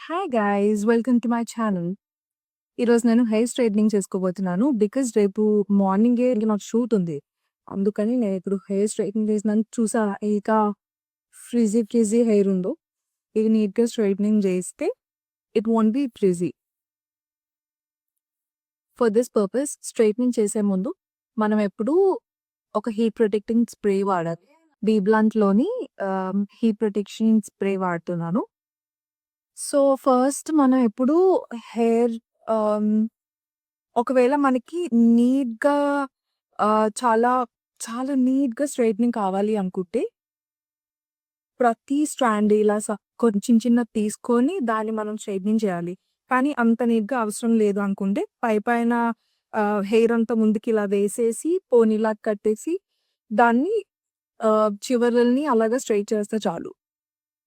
Hi guys! Welcome to my channel. ఈరోజు నేను hair straightening చేసుకోబోతున్నాను. బికాజ్ రేపు మార్నింగే నాకు షూట్ ఉంది. అందుకని నేను ఇప్పుడు హెయిర్ స్ట్రెయిటనింగ్ చేసినాను. చూసారా ఇంకా ఫ్రిజీ హెయిర్ ఉందో, ఇది నీట్‌గా స్ట్రెయిటనింగ్ చేస్తే it won't be frizzy. For this purpose straightening చేసే ముందు మనం ఎప్పుడూ ఒక హీట్ ప్రొటెక్టింగ్ స్ప్రే వాడాలి. బీబ్లాంట్‌లోని హీట్ ప్రొటెక్షన్ స్ప్రే వాడుతున్నాను. సో, ఫస్ట్ మనం ఎప్పుడూ హెయిర్ ఆహ్, ఒకవేళ మనకి నీట్‌గా చాలా, చాలా నీట్‌గా స్ట్రెయిటనింగ్ కావాలి అనుకుంటే, ప్రతి స్ట్రాండ్ ఇలా కొంచెం చిన్నది తీసుకొని దాన్ని మనం స్ట్రెయిటనింగ్ చేయాలి. కానీ అంత నీట్‌గా అవసరం లేదు అనుకుంటే పైపైన హెయిర్ అంతా ముందుకి ఇలా వేసేసి పోనీలాగా కట్టేసి దాన్ని చివరల్ని అలాగా స్ట్రెయిట్ చేస్తే చాలు.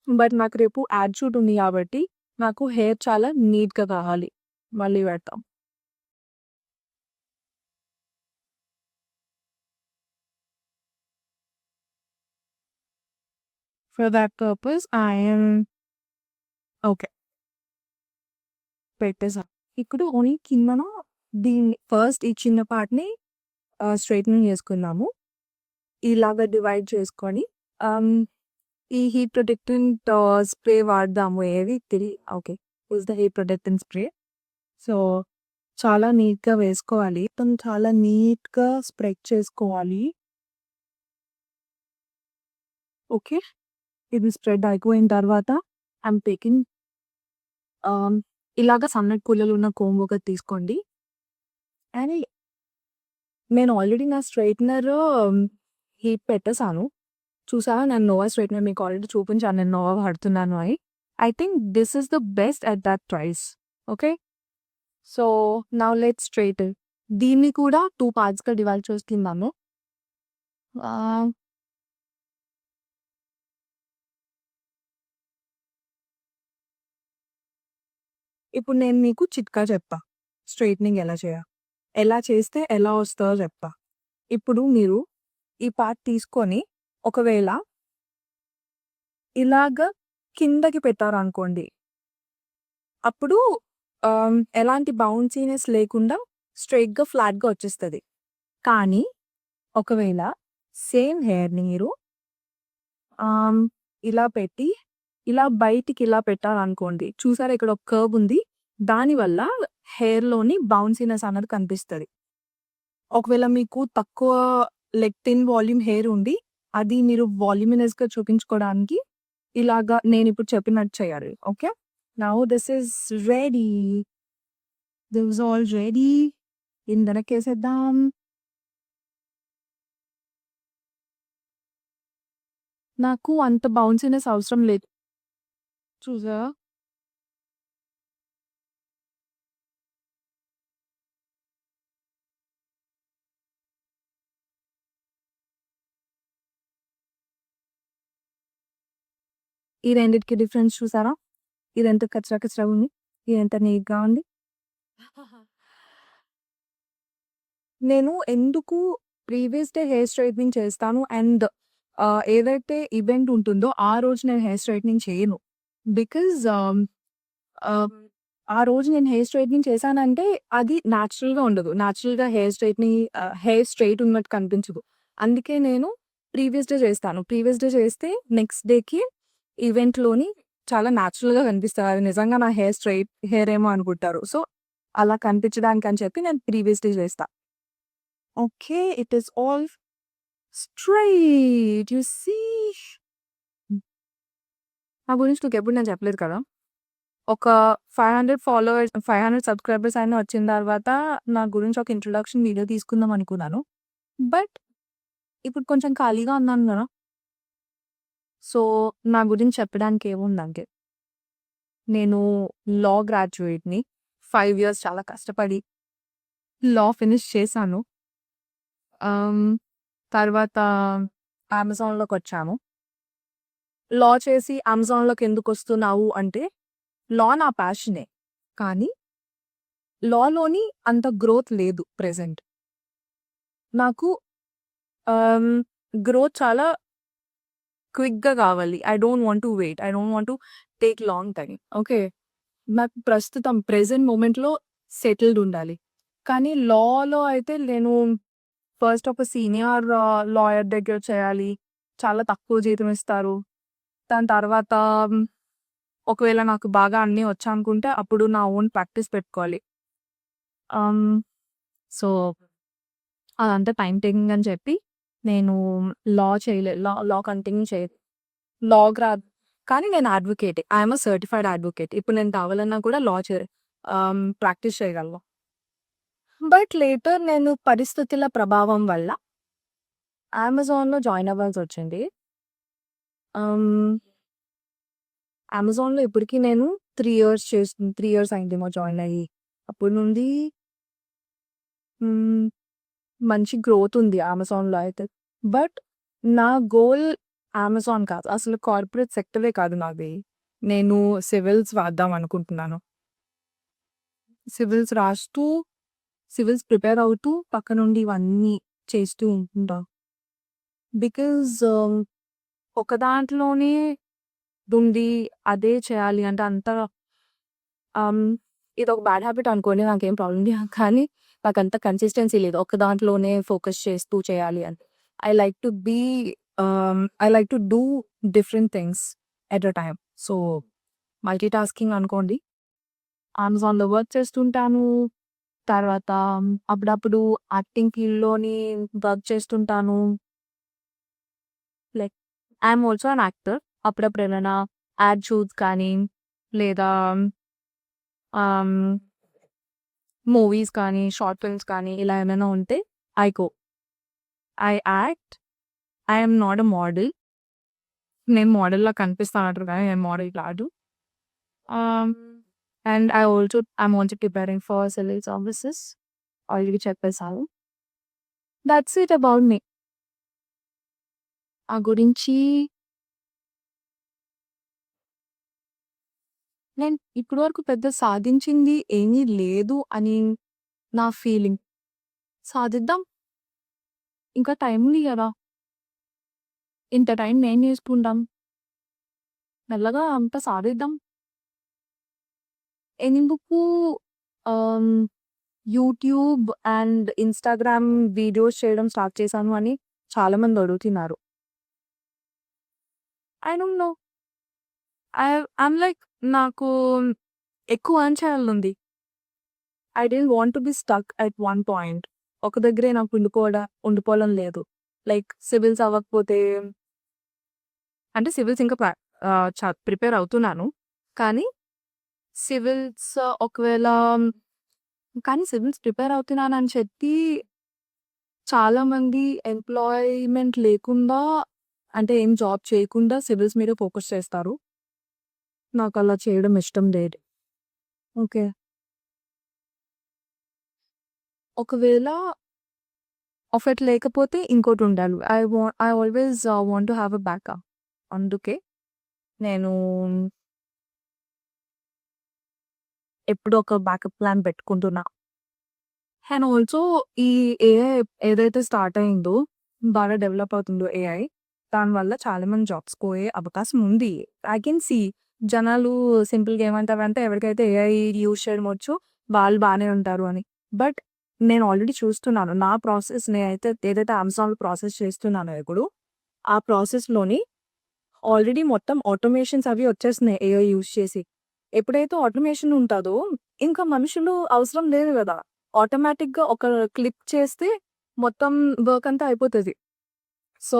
బట్ నాకు రేపు యాడ్ షూట్ ఉంది కాబట్టి నాకు హెయిర్ చాలా నీట్‌గా కావాలి. మళ్ళీ పెడతాం. For that purpose I am okay. పెట్టేసా. ఇప్పుడు ఓన్లీ కిందన దీన్ని ఫస్ట్ ఈ చిన్న పార్ట్‌ని స్ట్రెయిటనింగ్ చేసుకుందాము. ఇలాగ డివైడ్ చేసుకొని ఆహ్, ఈ హీట్ ప్రొటెక్టెంట్ స్ప్రే వాడదాము. ఏది okay. Use the heat protectant spray. So, చాలా నీట్‌గా వేసుకోవాలి. మొత్తం చాలా నీట్‌గా స్ప్రెడ్ చేసుకోవాలి. ఓకే. ఇది స్ప్రెడ్ అయిపోయిన తర్వాత ఐయామ్ టేకింగ్ ఆహ్, ఇలాగ సన్నటి పుల్లలున్న కోంబ్ ఒకటి తీసుకోండి. అండ్ నేను ఆల్రెడీ నా స్ట్రెయిటనర్ హీట్ పెట్టేసాను. చూసారా నేను నోవా స్ట్రెయిటనర్ మీకు ఆల్రెడీ చూపించాను నేను నోవా వాడుతున్నాను అని. I think this is the best at that price. Okay. So, now let's straighten. దీన్ని కూడా 2 పార్ట్స్‌గా డివైడ్ చేసుకుందాము. ఆహ్, ఇప్పుడు నేను మీకు చిట్కా చెప్తా. స్ట్రెయిటనింగ్ ఎలా చేస్తే ఎలా వస్తదో చెప్తా. ఇప్పుడు మీరు ఈ పార్ట్ తీసుకొని ఒకవేళ ఇలాగ కిందకి పెట్టారనుకోండి. అప్పుడు ఎలాంటి బౌన్సీనెస్ లేకుండా స్ట్రెయిట్‌గా, ఫ్లాట్‌గా వచ్చేస్తది. కానీ ఒకవేళ సేమ్ హెయిర్‌ని మీరు ఆహ్, ఇలా పెట్టి, ఇలా బయటికి ఇలా పెట్టారనుకోండి. చూసారా ఇక్కడ ఒక కర్వ్ ఉంది. దానివల్ల హెయిర్‌లోని బౌన్సీనెస్ అన్నది కనిపిస్తది. ఒకవేళ మీకు తక్కువ థిన్ వాల్యూమ్ హెయిర్ ఉండి, అది మీరు వాల్యూమినస్‌గా చూపించుకోవడానికి ఇలాగా నేనిప్పుడు చెప్పినట్టు చేయాలి. Okay. Now this is ready. This all ready. ఇందనకేసేద్దాం. నాకు అంత బౌన్సీనెస్ అవసరం లేదు. చూసారా? ఈ రెండిటికి డిఫరెన్స్ చూసారా? ఇదెంత కచ్చరా కచ్చరాగా ఉంది. ఇదెంత నీట్‌గా ఉంది. నేను ఎందుకు ప్రీవియస్ డే హెయిర్ స్ట్రెయిటనింగ్ చేస్తాను అండ్ ఏదైతే ఈవెంట్ ఉంటుందో ఆ రోజు నేను హెయిర్ స్ట్రెయిటనింగ్ చేయను. బికాజ్ ఆహ్, ఆ రోజు నేను హెయిర్ స్ట్రెయిటనింగ్ చేశానంటే అది నేచురల్‌గా ఉండదు. నేచురల్‌గా హెయిర్ స్ట్రెయిట్ ఉన్నట్టు కనిపించదు. అందుకే నేను ప్రీవియస్ డే చేస్తాను. ప్రీవియస్ డే చేస్తే నెక్స్ట్ డేకి ఈవెంట్‌లోని చాలా నేచురల్‌గా కనిపిస్తది. అది నిజంగా నా స్ట్రెయిట్ హెయిర్ ఏమో అనుకుంటారు. సో, అలా కనిపించడానికని చెప్పి నేను ప్రీవియస్ డే చేస్తా. Okay. It is all straight. You see? నా గురించి నీకెప్పుడు నేను చెప్పలేదు కదా! ఒక 500 సబ్‌స్క్రైబర్స్ అయినా వచ్చిన తర్వాత నా గురించి ఒక ఇంట్రొడక్షన్ వీడియో తీసుకుందాం అనుకున్నాను. బట్ ఇప్పుడు కొంచెం ఖాళీగా ఉన్నాను గదా! సో, నా గురించి చెప్పడానికి ఏముందంటే, నేను లా గ్రాడ్యుయేట్‌ని. 5 ఇయర్స్ చాలా కష్టపడి లా ఫినిష్ చేశాను. ఆహ్, తర్వాత అమెజాన్‌లోకొచ్చాను. లా చేసి అమెజాన్‌లోకి ఎందుకొస్తున్నావు అంటే, లా నా ప్యాషనే. కానీ లాలోని అంత గ్రోత్ లేదు ప్రెజెంట్. నాకు ఆహ్, గ్రోత్ చాలా క్విక్‌గా కావాలి. I don't want to wait. I don't want to take long time. Okay. నాకు ప్రస్తుతం ప్రెజెంట్ మూమెంట్‌లో సెటిల్డ్ ఉండాలి. కానీ లాలో అయితే నేను ఫస్ట్ ఒక సీనియర్ లాయర్ దగ్గర చేయాలి. చాలా తక్కువ జీతం ఇస్తారు. దాని తర్వాత మ్, ఒకవేళ నాకు బాగా అన్నీ వచ్చనుకుంటే అప్పుడు నా ఓన్ ప్రాక్టీస్ పెట్టుకోవాలి. ఆహ్, సో, అదంతా టైమ్ టేకింగ్ అని చెప్పి నేను లా చేయలే. లా లా కంటిన్యూ చేయలేదు. లా‌కి రాదు. కానీ నేను అడ్వొకేటే. I am a certified advocate. ఇప్పుడు నేను కావాలన్నా కూడా ప్రాక్టీస్ చేయగలను. బట్ లేటర్ నేను పరిస్థితుల ప్రభావం వల్ల అమెజాన్‌లో జాయిన్ అవ్వాల్సొచ్చింది. ఆహ్, అమెజాన్‌లో ఇప్పటికి నేను 3 ఇయర్స్ అయిందేమో జాయిన్ అయ్యి. అప్పటి నుండి హ్మ్. మంచి గ్రోత్ ఉంది అమెజాన్‌లో అయితే. బట్ నా గోల్ అమెజాన్ కాదు. అసలు కార్పొరేట్ సెక్టరే కాదు నాది. నేను సివిల్స్ రాద్దాం అనుకుంటున్నాను. సివిల్స్ రాస్తూ, సివిల్స్ ప్రిపేర్ అవుతూ పక్కనుండి ఇవన్నీ చేస్తూ ఉంటుంటా. బికాజ్ ఒక దాంట్లోనే ఉండి అదే చేయాలి అంటే అంత ఆహ్, ఇదొక బ్యాడ్ హాబిట్ అనుకోండి. నాకేం ప్రాబ్లమ్ లేదు. కానీ నాకంత కన్సిస్టెన్సీ లేదు. ఒక దాంట్లోనే ఫోకస్ చేస్తూ చేయాలి అని. I like to be I like to do different things at a time. So, multitasking అనుకోండి. అమెజాన్‌లో వర్క్ చేస్తుంటాను. తర్వాత అప్పుడప్పుడు యాక్టింగ్ ఫీల్డ్‌లోని వర్క్ చేస్తుంటాను. Like I am also an actor. అప్పుడప్పుడు ఏమైనా యాడ్ షూట్స్ కానీ, లేదా ఆహ్, మూవీస్ కానీ, షార్ట్ ఫిల్మ్స్ కానీ ఇలా ఏమైనా ఉంటే I go. I act. I am not a model. నేను మోడల్‌లా కనిపిస్తానంటారు కానీ నేను మోడల్ కాదు. Ah, and I'm also preparing for civil services. Already చెప్పేసాను. That's it about me. ఆ గురించి నేను ఇప్పటి వరకు పెద్ద సాధించింది ఏమీ లేదు అని నా ఫీలింగ్. సాధిద్దాం. ఇంకా టైం ఉంది గదా! ఇంత టైం ఏం చేసుకుంటాం. మెల్లగా అంతా సాధిద్దాం. ఎందుకు ఆహ్, యూట్యూబ్ అండ్ ఇన్‌స్టాగ్రామ్ వీడియోస్ చేయడం స్టార్ట్ చేశాను అని చాలామంది అడుగుతున్నారు. I don't know. I'm like నాకు ఎక్కువ ఎర్న్ చేయాలనుంది. I didn't want to be stuck at one point. ఒక దగ్గరే నాకు ఉండిపోవాలని లేదు. లైక్ సివిల్స్ అవ్వకపోతే అంటే సివిల్స్ ఇంకా ప్రిపేర్ అవుతున్నాను. కానీ సివిల్స్ ఒకవేళ కానీ సివిల్స్ ప్రిపేర్ అవుతున్నానని చెప్పి చాలామంది ఎంప్లాయ్‌మెంట్ లేకుండా అంటే ఏం జాబ్ చేయకుండా సివిల్స్ మీద ఫోకస్ చేస్తారు. నాకలా చేయడం ఇష్టం లేదు. ఓకే. ఒకవేళ ఆఫర్ లేకపోతే ఇంకోటుండాలి. I always want to have a backup. అందుకే నేను ఎప్పుడూ ఒక బ్యాకప్ ప్లాన్ పెట్టుకుంటున్నా. అండ్ ఆల్సో ఈ ఏఐ ఏదైతే స్టార్ట్ అయిందో, బాగా డెవలప్ అవుతుందో ఏఐ, దానివల్ల చాలా మంది జాబ్స్ పోయే అవకాశం ఉంది. ఐ కెన్ సీ జనాలు సింపుల్‌గా ఏమంటారంటే ఎవరికైతే ఏఐ యూజ్ చేయడం వచ్చో వాళ్ళు బానే ఉంటారు అని. బట్ నేను ఆల్రెడీ చూస్తున్నాను. నా ప్రాసెస్ నేనైతే ఏదైతే అమెజాన్‌లో ప్రాసెస్ చేస్తున్నానో ఇప్పుడు, ఆ ప్రాసెస్‌లోని ఆల్రెడీ మొత్తం ఆటోమేషన్స్ అవి వచ్చేస్తున్నాయి ఏఐ యూజ్ చేసి. ఎప్పుడైతే ఆటోమేషన్ ఉంటదో, ఇంకా మనుషులు అవసరం లేదు గదా! ఆటోమేటిక్‌గా ఒక క్లిక్ చేస్తే మొత్తం వర్క్ అంతా అయిపోతది. సో,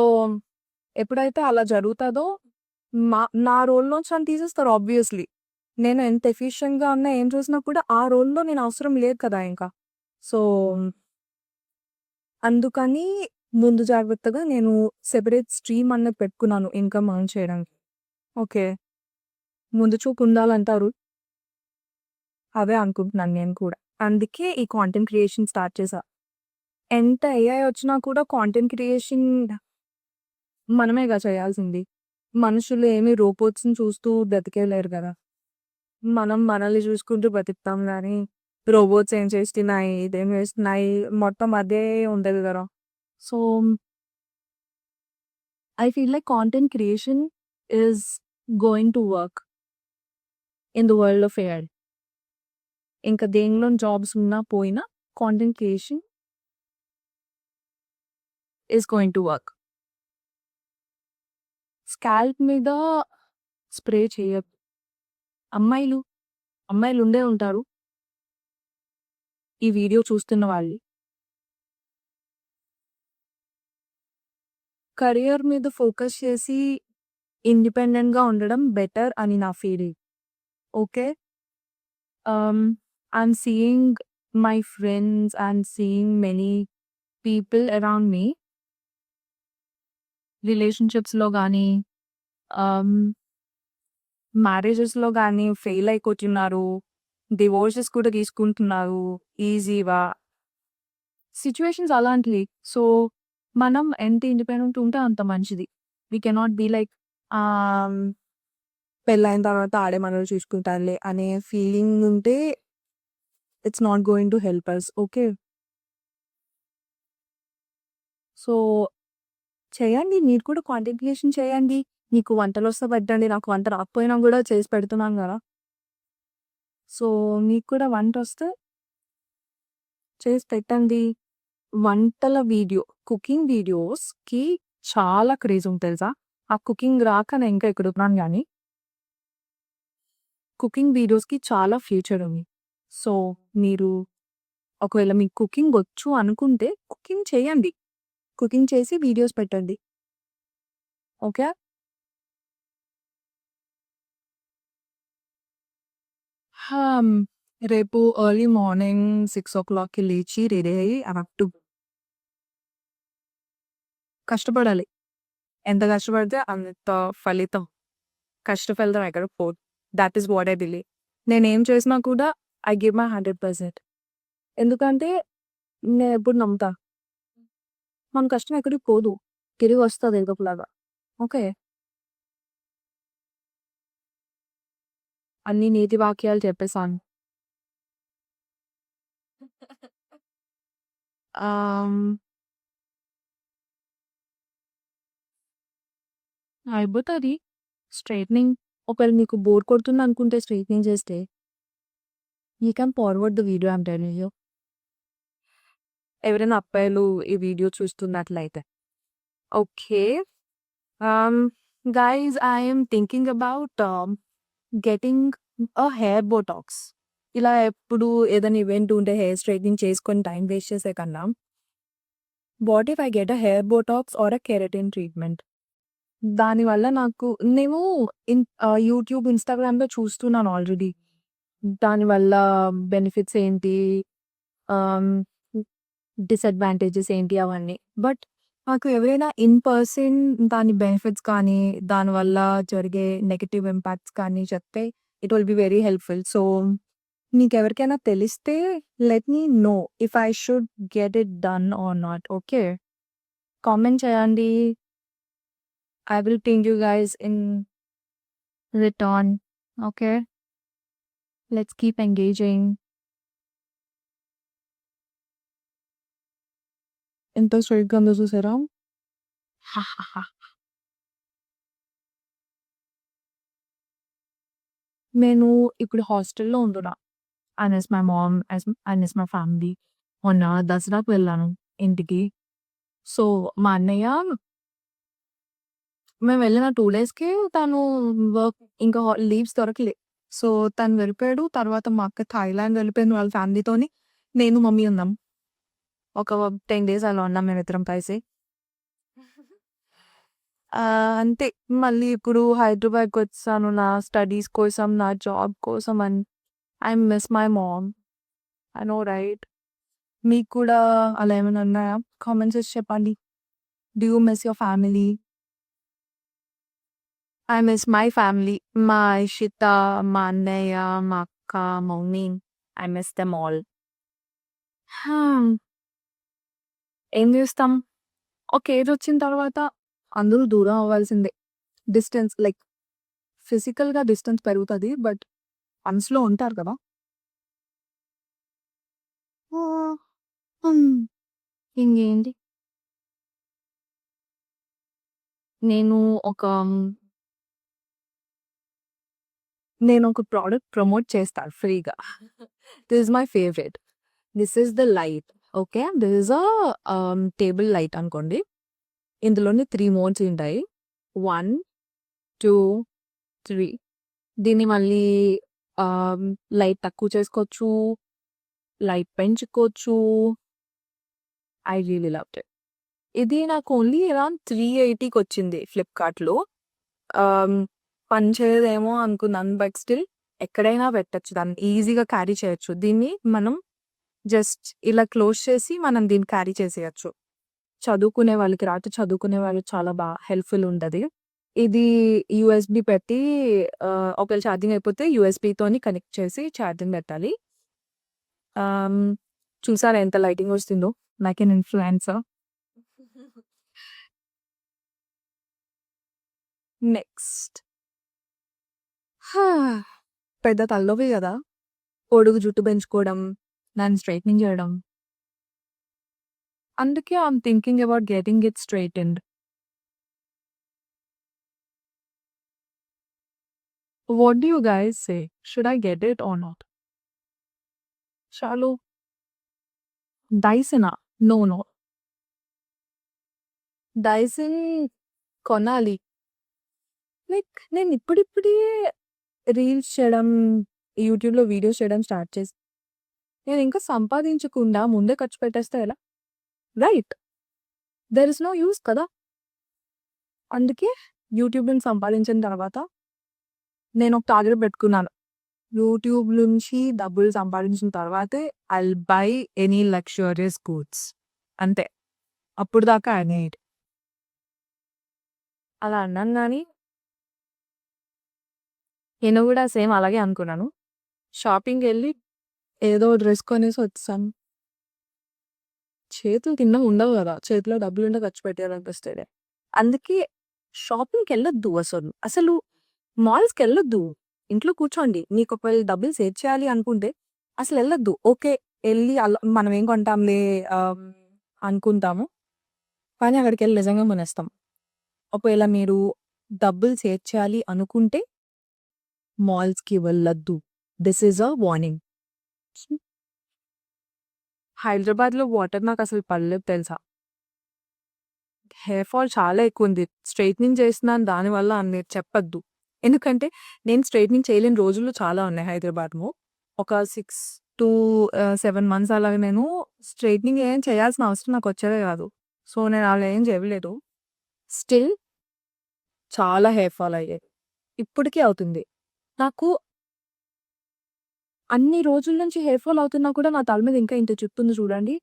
ఎప్పుడైతే అలా జరుగుతదో నా రోల్‌లోంచి నన్ను తీసేస్తారు ఆబ్వియస్‌లీ. నేను ఎంత ఎఫిషియెంట్‌గా ఉన్నా, ఏం చూసినా కూడా ఆ రోల్‌లో నేను అవసరం లేదు కదా! ఇంకా. సో, అందుకని ముందు జాగ్రత్తగా నేను సెపరేట్ స్ట్రీమ్ అన్నది పెట్టుకున్నాను ఇన్‌కమ్ ఎర్న్ చేయడానికి. ఓకే. ముందు చూపు ఉండాలంటారు. అదే అనుకుంటున్నాను నేను కూడా. అందుకే ఈ కాంటెంట్ క్రియేషన్ స్టార్ట్ చేశా. ఎంత ఏఐ వచ్చినా కూడా కాంటెంట్ క్రియేషన్ మనమేగా చేయాల్సింది. మనుషులు ఏమి రోబోట్స్‌ని చూస్తూ బ్రతికేయలేరు గదా! మనం మనల్ని చూసుకుంటూ బతుకుతాం గానీ, రోబోట్స్ ఏం చేస్తున్నాయి, ఇదేం చేస్తున్నాయి, మొత్తం అదే ఉంటది గదా! So, I feel like content creation is going to work in the world of AI. ఇంకా దేనిలో జాబ్స్ ఉన్నా పోయినా content creation is going to work. Scalp మీద స్ప్రే చేయొద్దు. అమ్మాయిలు, అమ్మాయిలుండే ఉంటారు. ఈ వీడియో చూస్తున్న వాళ్ళు. కెరియర్ మీద ఫోకస్ చేసి ఇండిపెండెంట్‌గా ఉండడం బెటర్ అని నా feeling. Okay. I'm seeing my friends, I'm seeing many people around me రిలేషన్‌షిప్స్‌లో గానీ, ఆహ్, మ్యారేజెస్‌లో గానీ ఫెయిల్ అయిపోతున్నారు. డివోర్సెస్ కూడా తీసుకుంటున్నారు ఈజీగా. సిట్యుయేషన్స్ అలాంటివి. సో, మనం ఎంత ఇండిపెండెంట్ ఉంటే అంత మంచిది. వి కెనాట్ బి లైక్ ఆహ్, పెళ్లయిన తర్వాత ఆడే మనల్ని చూసుకుంటారులే అనే ఫీలింగ్ ఉంటే it's not going to help us. Okay. So, చేయండి. మీరు కూడా కాంటెంట్ క్రియేషన్ చేయండి. మీకు వంటలొస్తే పెట్టండి. నాకు వంట రాకపోయినా గూడా చేసి పెడుతున్నాను గదా! సో, మీకు కూడా వంటొస్తే చేసి పెట్టండి. వంటల వీడియో, కుకింగ్ వీడియోస్‌కి చాలా క్రేజ్ ఉంది తెలుసా? ఆ కుకింగ్ రాక నేను ఇంకా ఇక్కడున్నాను గానీ, కుకింగ్ వీడియోస్‌కి చాలా ఫ్యూచర్ ఉంది. సో, మీరు ఒకవేళ మీకు కుకింగ్ వచ్చు అనుకుంటే కుకింగ్ చేయండి. కుకింగ్ చేసి వీడియోస్ పెట్టండి. ఓకే. హమ్, రేపు ఎర్లీ మార్నింగ్ 6:00కి లేచి రెడీ అయ్యి ఐ హావ్ టు కష్టపడాలి. ఎంత కష్టపడితే అంత ఫలితం. కష్ట ఫలితం ఎక్కడికి పోదు. That is what I believe. నేనేం చేసినా కూడా ఐ గివ్ మై 100%. ఎందుకంటే నేనెప్పుడు నమ్ముతా. మన కష్టం ఎక్కడికి పోదు. తిరిగొస్తది ఏదో ఒకలాగా. ఓకే. అన్ని నీతి వాక్యాలు చెప్పేసాను. ఆహ్, అయిపోతది. స్ట్రెయిటనింగ్ ఒకవేళ మీకు బోర్ కొడుతుందనుకుంటే స్ట్రెయిటనింగ్ చేస్తే, you can forward the video I am telling you. ఎవరైనా అబ్బాయిలు ఈ వీడియో చూస్తున్నట్లయితే. Okay. Ah, guys I am thinking about getting hair botox. ఇలా ఎప్పుడు ఏదైనా ఈవెంట్ ఉంటే హెయిర్ స్ట్రెయిటనింగ్ చేసుకొని టైం వేస్ట్ చేసే కన్నా, what if I get botox or keratin treatment? దానివల్ల నాకు నేను యూట్యూబ్, ఇన్‌స్టాగ్రామ్‌లో చూస్తున్నాను ఆల్రెడీ. దానివల్ల బెనిఫిట్స్ ఏంటి? ఆహ్, డిసడ్వాంటేజెస్ ఏంటి అవన్నీ. బట్ నాకు ఎవరైనా ఇన్ పర్సన్ దాని బెనిఫిట్స్ కానీ, దానివల్ల జరిగే నెగెటివ్ ఇంపాక్ట్స్ కానీ చెప్తే it will be very helpful. So, మీకెవరికైనా తెలిస్తే let me know if I should get it done or not. Okay. Comment చేయండి. I will ping you guys in return. Okay. Let's keep engaging. ఎంత స్ట్రెయిట్‌గా ఉందో చూసారా? నేను ఇప్పుడు హాస్టల్‌లో ఉంటున్నా. I miss my mom, I miss my family. మొన్న దసరాకి వెళ్ళాను ఇంటికి. సో, మా అన్నయ్య మేము వెళ్ళిన 2 డేస్‌కే తను వర్క్ ఇంకా లీవ్స్ దొరకలే. సో, తను వెళ్ళిపోయాడు. తర్వాత మా అక్క థాయిలాండ్ వెళ్ళిపోయింది వాళ్ళ ఫ్యామిలీతోని. నేను, మమ్మీ ఉన్నాం. ఒక 10 డేస్ అలా ఉన్నాం మేమిద్దరం కలిసి. అంతే. మళ్ళీ ఇప్పుడు హైదరాబాద్‌కొచ్చేసాను నా స్టడీస్ కోసం, నా జాబ్ కోసం I miss my mom. I know right? మీకు కూడా అలా ఏమైనా ఉన్నాయా? కామెంట్స్ చేసి చెప్పండి. Do you miss your family? I miss my family. మా ఇషిత, మా అన్నయ్య, మా అక్క, mummy. I miss them all. హ్మ్. ఏం చేస్తాం? ఒక ఏజొచ్చిన తర్వాత అందరూ దూరం అవ్వాల్సిందే. డిస్టెన్స్ లైక్ ఫిజికల్‌గా డిస్టెన్స్ పెరుగుతది. బట్ మనసులో ఉంటారు కదా! ఆహ్, హ్మ్. ఇంకేంటి? నేను ఒక నేనొక ప్రొడక్ట్ ప్రమోట్ చేస్తా ఫ్రీగా. This is my favourite. This is the light. Okay. This is table light అనుకోండి. ఇందులోని 3 మోడ్స్ ఉంటాయి. 1, 2, 3. దీన్ని మళ్ళీ లైట్ తక్కువ చేసుకోవచ్చు. లైట్ పెంచుకోవచ్చు. I really loved it. ఇది నాకు ఓన్లీ అరౌండ్ 380కి వచ్చింది ఫ్లిప్‌కార్ట్‌లో. పనిచేయదేమో అనుకున్నాను. బట్ స్టిల్ ఎక్కడైనా పెట్టొచ్చు. దాన్ని ఈజీగా క్యారీ చేయొచ్చు. దీన్ని మనం జస్ట్ ఇలా క్లోజ్ చేసి మనం దీన్ని క్యారీ చేసేయొచ్చు. చదువుకునే వాళ్ళకి చదువుకునే వాళ్ళకి చాలా హెల్ప్‌ఫుల్ ఉంటది. ఇది యూఎస్‌బీ పెట్టి ఒకవేళ ఛార్జింగ్ అయిపోతే యూఎస్‌బీతోని కనెక్ట్ చేసి ఛార్జింగ్ పెట్టాలి. ఆహ్, చూసారా ఎంత లైటింగ్ వస్తుందో? Like an influencer. నెక్స్ట్. పెద్ద తలనొప్పి గదా! పొడుగు జుట్టు పెంచుకోవడం, దాన్ని స్ట్రెయిటనింగ్ చేయడం. అందుకే I'm thinking about getting it straightened. What do you guys say? Should I get it or not? చాలు. డైసనా? నో. నో. డైసన్ కొనాలి. లైక్ నేను ఇప్పుడిప్పుడే రీల్స్ చేయడం, యూట్యూబ్‌లో వీడియోస్ చేయడం స్టార్ట్ చేసి నేనింకా సంపాదించకుండా ముందే ఖర్చు పెట్టేస్తే ఎలా? Right. There is no use కదా! అందుకే యూట్యూబ్ నుంచి సంపాదించిన తర్వాత నేనొక టార్గెట్ పెట్టుకున్నాను. యూట్యూబ్ నుంచి డబ్బులు సంపాదించిన తర్వాతే I'll by any luxurious goods. అంతే. అప్పటిదాకా ఐ నీడ్. అలా అన్నాను గానీ నేను గూడా సేమ్ అలాగే అనుకున్నాను. షాపింగ్‌కెళ్ళి ఏదో డ్రెస్ కొనేసి వచ్చేసాను. చేతులు తిన్నగా ఉండవు గదా! చేతిలో డబ్బులుంటే ఖర్చు పెట్టేయాలనిపిస్తది. అందుకే షాపింగ్‌కెళ్ళొద్దు అసలు. అసలు మాల్స్‌కెళ్ళొద్దు. ఇంట్లో కూర్చోండి. మీకు ఒకవేళ డబ్బులు సేవ్ చేయాలి అనుకుంటే అసలెళ్ళొద్దు. ఓకే. ఎళ్లి అలా మనం ఏం కొంటాంలే అనుకుంటాము. కానీ అక్కడికెళ్ళి నిజంగా కొనేస్తాం. ఒకవేళ మీరు డబ్బులు సేవ్ చేయాలి అనుకుంటే మాల్స్‌కి వెళ్ళొద్దు. This is a warning. హైదరాబాద్‌లో వాటర్ నాకసలు పడలేదు తెలుసా? హెయిర్ ఫాల్ చాలా ఎక్కువుంది. స్ట్రెయిటనింగ్ చేస్తున్నాను దానివల్ల అని మీరు చెప్పొద్దు. ఎందుకంటే నేను స్ట్రెయిటనింగ్ చేయలేని రోజులు చాలా ఉన్నాయి హైదరాబాద్‌లో. ఒక 6-7 మంత్స్ అలాగా నేను స్ట్రెయిటనింగ్ ఏం చేయాల్సిన అవసరం నాకొచ్చేదే కాదు. సో, నేను అలా ఏం చేయలేదు. స్టిల్ చాలా హెయిర్ ఫాల్ అయ్యాయి. ఇప్పటికి అవుతుంది. నాకు అన్ని రోజుల నుంచి హెయిర్ ఫాల్ అవుతున్నా కూడా నా తల మీద ఇంకా ఇంత జుట్టు ఉంది చూడండి.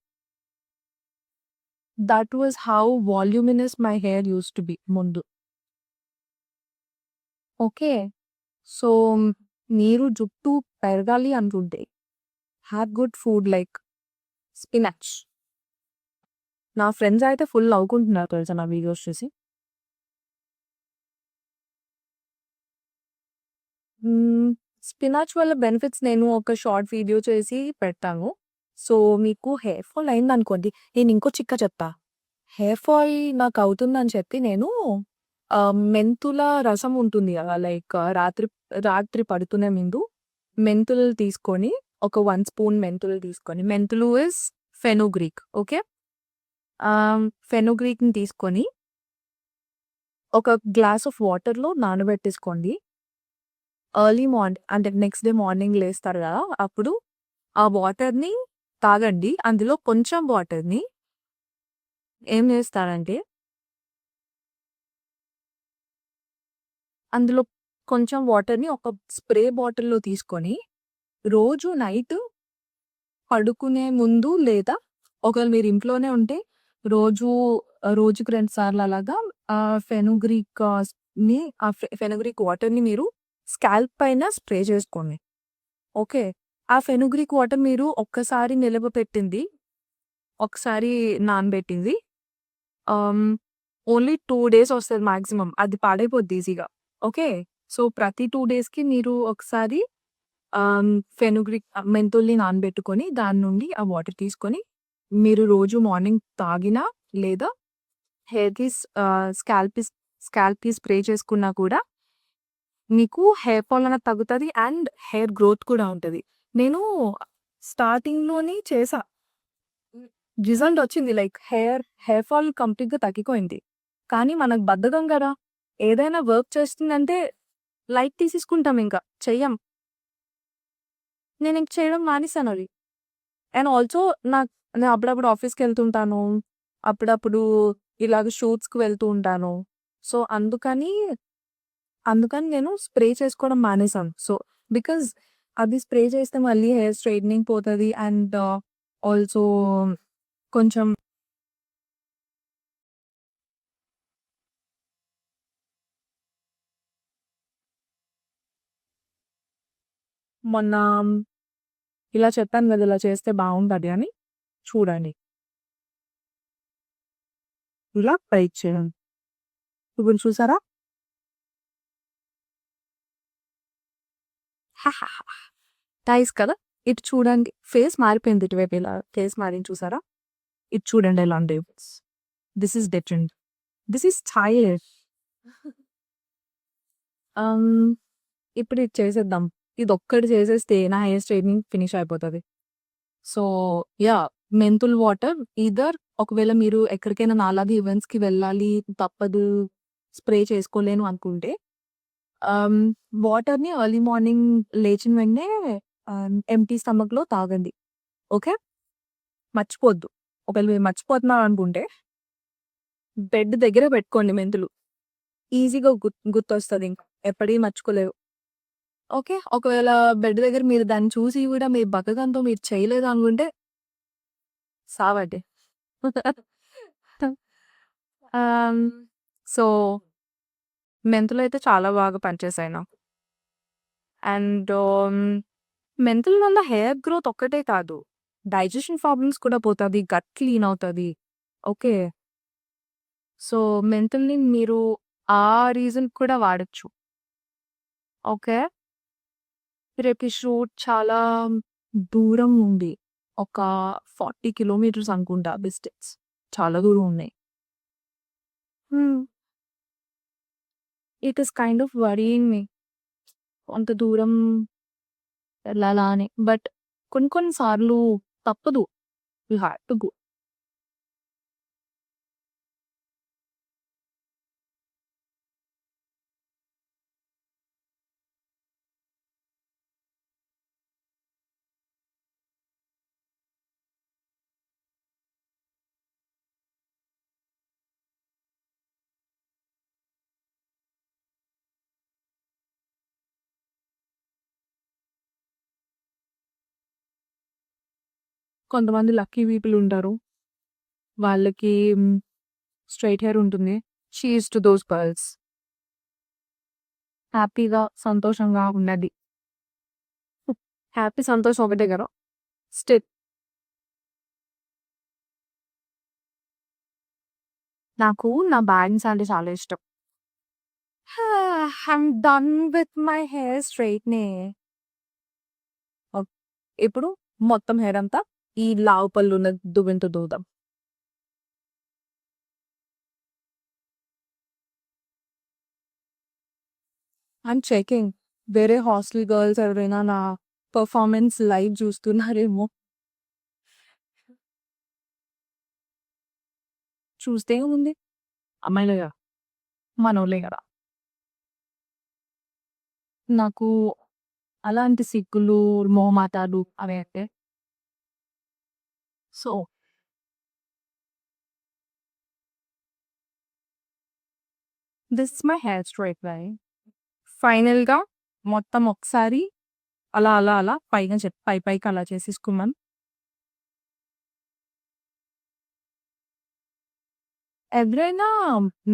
That was how voluminous my hair used to be ముందు. ఓకే. సో, మీరు జుట్టు పెరగాలి అనుకుంటే have good food like spinach. నా ఫ్రెండ్స్ అయితే ఫుల్ నవ్వుకుంటున్నారు తెలుసా నా వీడియోస్ చూసి. హ్మ్. స్పినచ్ వల్ల బెనిఫిట్స్ నేను ఒక షార్ట్ వీడియో చేసి పెడతాను. సో, మీకు హెయిర్ ఫాల్ అయిందనుకోండి నేను ఇంకో చిట్కా చెప్తా. హెయిర్ ఫాల్ నాకవుతుందని చెప్పి నేను మెంతుల రసం ఉంటుంది గదా! లైక్ రాత్రి పడుకునే ముందు మెంతులు తీసుకొని ఒక 1 స్పూన్ మెంతులు తీసుకొని మెంతులు ఇస్ ఫెనుగ్రీక్. ఓకే. ఫెనుగ్రీక్‌ని తీసుకొని ఒక గ్లాస్ ఆఫ్ వాటర్‌లో నానబెట్టేసుకోండి. ఎర్లీ అంటే నెక్స్ట్ డే మార్నింగ్ లేస్తారు గదా! అప్పుడు ఆ వాటర్‌ని తాగండి. అందులో కొంచెం వాటర్‌ని ఏం చేస్తారంటే అందులో కొంచెం వాటర్‌ని ఒక స్ప్రే బాటిల్‌లో తీసుకొని రోజు నైట్ పడుకునే ముందు లేదా ఒకవేళ మీరు ఇంట్లోనే ఉంటే రోజు రోజుకి 2 సార్లు అలాగా ఫెనుగ్రీక్‌ని ఫెనుగ్రీక్ వాటర్‌ని మీరు స్కాల్ప్ పైన స్ప్రే చేసుకోండి. ఓకే. ఆ ఫెనుగ్రీక్ వాటర్ మీరు ఒక్కసారి నిలవపెట్టింది, ఒకసారి నానబెట్టింది ఆహ్, ఓన్లీ 2 డేస్ వస్తది మాక్సిమం. అది పాడైపోద్ది ఈజీగా. ఓకే. సో, ప్రతి 2 డేస్‌కి మీరు ఒకసారి ఫెనుగ్రీక్ మెంతుల్ని నానబెట్టుకొని దాని నుండి ఆ వాటర్ తీసుకొని మీరు రోజు మార్నింగ్ తాగినా లేదా హెయిర్‌కి స్కాల్ప్‌కి స్ప్రే చేసుకున్నా కూడా మీకు హెయిర్ ఫాల్ అనేది తగ్గుతది. అండ్ హెయిర్ గ్రోత్ కూడా ఉంటది. నేను స్టార్టింగ్‌లోని చేశా. రిజల్ట్ వచ్చింది. లైక్ హెయిర్ ఫాల్ కంప్లీట్‌గా తగ్గిపోయింది. కానీ మనకు బద్ధకం గదా! ఏదైనా వర్క్ చేస్తుందంటే లైట్ తీసేసుకుంటాం ఇంక. చెయ్యం. నేనింక చేయడం మానేసానది. అండ్ ఆల్సో నేను అప్పుడప్పుడు ఆఫీస్‌కెళ్తుంటాను. అప్పుడప్పుడు ఇలాగ షూట్స్‌కి వెళ్తూ ఉంటాను. సో, అందుకని నేను స్ప్రే చేసుకోవడం మానేసాను. సో, బికాజ్ అది స్ప్రే చేస్తే మళ్ళీ హెయిర్ స్ట్రెయిటనింగ్ పోతది. అండ్ ఆల్సో కొంచెం మొన్న ఇలా చెప్పాను గదా! ఇలా చేస్తే బావుంటది అని. చూడండి. ఇలా ట్రై చేయండి. ఇప్పుడు చూసారా? నైస్ కదా! ఇటు చూడండి. ఫేస్ మారిపోయింది ఇటువైపు ఇలా ఫేస్ మారింది చూసారా? ఇటు చూడండి ఎలా ఉంది. This is different. This is stylish. ఆహ్, ఇప్పుడు ఇది చేసేద్దాం. ఇదొక్కటి చేసేస్తే నా హెయిర్ స్ట్రెయిటనింగ్ ఫినిష్ అయిపోతది. So, yeah! Menthol water either ఒకవేళ మీరు ఎక్కడికైనా నాలాగా ఈవెంట్స్‌కి వెళ్ళాలి, తప్పదు, స్ప్రే చేసుకోలేను అనుకుంటే ఆహ్, వాటర్‌ని ఎర్లీ మార్నింగ్ లేచిన వెంటనే ఎంప్టీ స్టమక్‌లో తాగండి. ఓకే. మర్చిపోవద్దు. ఒకవేళ మీరు మర్చిపోతున్నారనుకుంటే బెడ్ దగ్గర పెట్టుకోండి మెంతులు. ఈజీగా గుర్తొస్తదింక. ఎప్పటికి మర్చిపోలేరు. ఓకే. ఒకవేళ బెడ్ దగ్గర మీరు దాన్ని చూసి గూడా మీ బద్ధకంతో మీరు చేయలేదనుకుంటే సావండి. ఆహ్, సో, మెంతులైతే చాలా బాగా పనిచేశాయి నాకు. అండ్ మెంతుల వల్ల హెయిర్ గ్రోత్ ఒక్కటే కాదు. డైజెషన్ ప్రాబ్లమ్స్ కూడా పోతది. గట్ క్లీన్ అవుతది. ఓకే. సో, మెంతుల్ని మీరు ఆ రీజన్‌కి కూడా వాడొచ్చు. ఓకే. రేపు ఈ షూట్ చాలా దూరం ఉంది. ఒక 40 కిలోమీటర్స్ అనుకుంటా డిస్టెన్స్. చాలా దూరం ఉన్నాయి. Hmm. It is kind of worrying me. అంత దూరం వెళ్ళాలా అని. బట్ కొన్ని కొన్ని సార్లు తప్పదు. You have to go. కొంతమంది లక్కీ పీపుల్ ఉంటారు. వాళ్ళకి స్ట్రెయిట్ హెయిర్ ఉంటుంది. She is to those girls. హ్యాపీగా, సంతోషంగా ఉన్నది. హ్యాపీ, సంతోషం ఒకటే గదా! స్టిల్ నాకు నా బ్యాంగ్స్ అంటే చాలా ఇష్టం. I'm done with my hair straightening. Okay. ఇప్పుడు మొత్తం హెయిర్ అంతా ఈ లావు పళ్ళున్న దువ్వెనతో దువ్వుదాం. I'm checking. వేరే హాస్టల్ గర్ల్స్ ఎవరైనా నా పెర్ఫార్మన్స్ లైవ్ చూస్తున్నారేమో! చూస్తే ఏముంది? అమ్మాయిలే గదా! మనోళ్ళే గదా! నాకు అలాంటి సిగ్గులు, మొహమాటాలు అవైతే so, this is my hair straightener. ఫైనల్‌గా మొత్తం ఒకసారి అలా పైన పైకి అలా చేసేసుకున్నాం. ఎవరైనా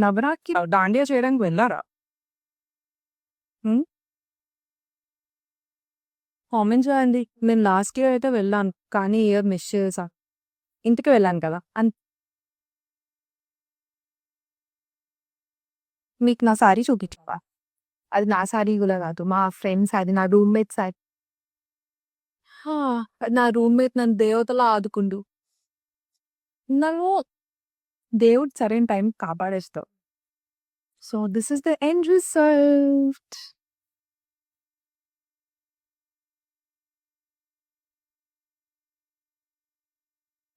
నవరాత్రి దాండియా చేయడానికి వెళ్లారా? హ్మ్. కామెంట్ చేయండి. నేను లాస్ట్ ఇయర్ అయితే వెళ్ళాను. కానీ ఈ ఇయర్ మిస్ చేశా. ఇంటికి వెళ్ళాను కదా! మీకు నా సారీ చూపించవా? అది నా సారీ గూడా కాదు. మా ఫ్రెండ్ సారీ. నా రూమ్‌మేట్ సారీ. ఆ! నా రూమ్‌మేట్ నన్ను దేవతలా ఆదుకుండు. నన్ను దేవుడు సరైన టైంకి కాపాడేస్తాడు. So, this is the end result.